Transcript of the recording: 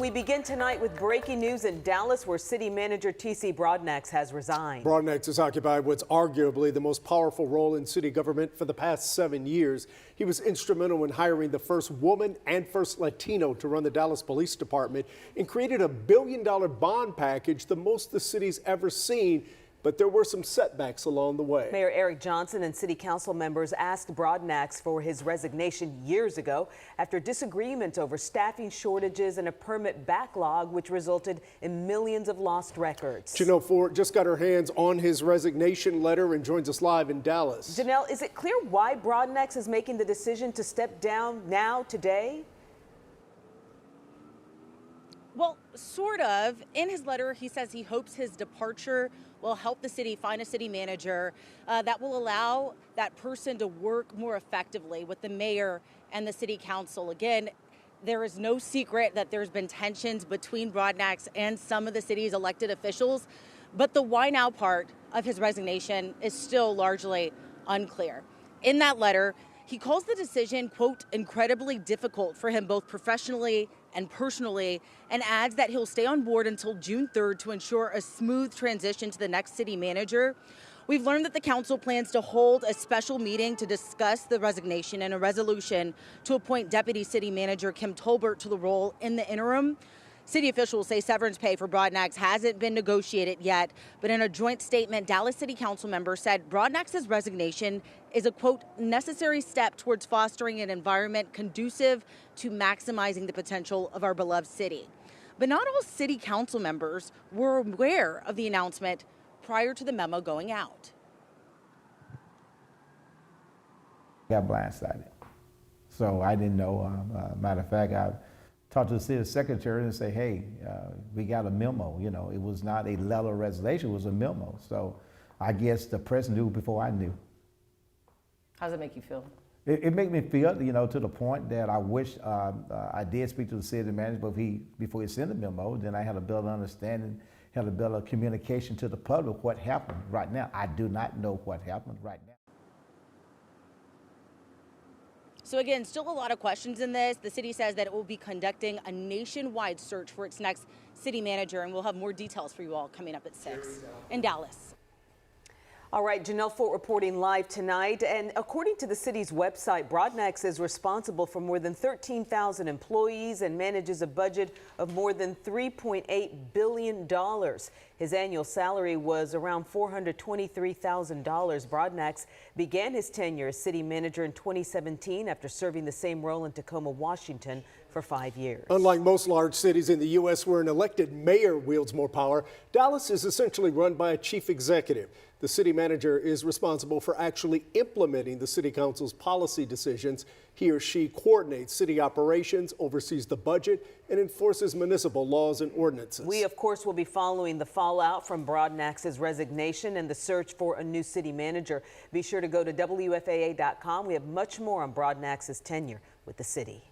We begin tonight with breaking news in Dallas, where city manager T.C. Broadnax has resigned. Broadnax has occupied what's arguably the most powerful role in city government for the past 7 years. He was instrumental in hiring the first woman and first Latino to run the Dallas Police Department and created a $1 billion bond package, the most the city's ever seen. But there were some setbacks along the way. Mayor Eric Johnson and city council members asked Broadnax for his resignation years ago after disagreements over staffing shortages and a permit backlog, which resulted in millions of lost records. Janelle Ford just got her hands on his resignation letter and joins us live in Dallas. Janelle, is it clear why Broadnax is making the decision to step down now, today? Well, sort of. In his letter, he says he hopes his departure will help the city find a city manager that will allow that person to work more effectively with the mayor and the city council. Again, there is no secret that there's been tensions between Broadnax and some of the city's elected officials, but the why now part of his resignation is still largely unclear. In that letter, he calls the decision, quote, incredibly difficult for him both professionally and personally, and adds that he'll stay on board until June 3rd to ensure a smooth transition to the next city manager. We've learned that the council plans to hold a special meeting to discuss the resignation and a resolution to appoint Deputy City Manager Kim Tolbert to the role in the interim. City officials say severance pay for Broadnax hasn't been negotiated yet, but in a joint statement, Dallas City Council members said Broadnax's resignation is a, quote, necessary step towards fostering an environment conducive to maximizing the potential of our beloved city. But not all city council members were aware of the announcement prior to the memo going out. Got blindsided. So I didn't know. Matter of fact, I talked to the city secretary and say, hey, we got a memo. You know, it was not a letter of resignation, it was a memo. So I guess the president knew before I knew. How does it make you feel? It made me feel, you know, to the point that I wish I did speak to the city manager, but before he sent the memo, then I had a better understanding, had a better communication to the public what happened right now. I do not know what happened right now. So again, still a lot of questions in this. The city says that it will be conducting a nationwide search for its next city manager, and we'll have more details for you all coming up at 6 in Dallas. All right, Janelle Fort reporting live tonight. And according to the city's website, Broadnax is responsible for more than 13,000 employees and manages a budget of more than $3.8 billion. His annual salary was around $423,000. Broadnax began his tenure as city manager in 2017 after serving the same role in Tacoma, Washington for 5 years. Unlike most large cities in the U.S. where an elected mayor wields more power, Dallas is essentially run by a chief executive. The city manager is responsible for actually implementing the city council's policy decisions. He or she coordinates city operations, oversees the budget, and enforces municipal laws and ordinances. We, of course, will be following the fallout from Broadnax's resignation and the search for a new city manager. Be sure to go to WFAA.com. We have much more on Broadnax's tenure with the city.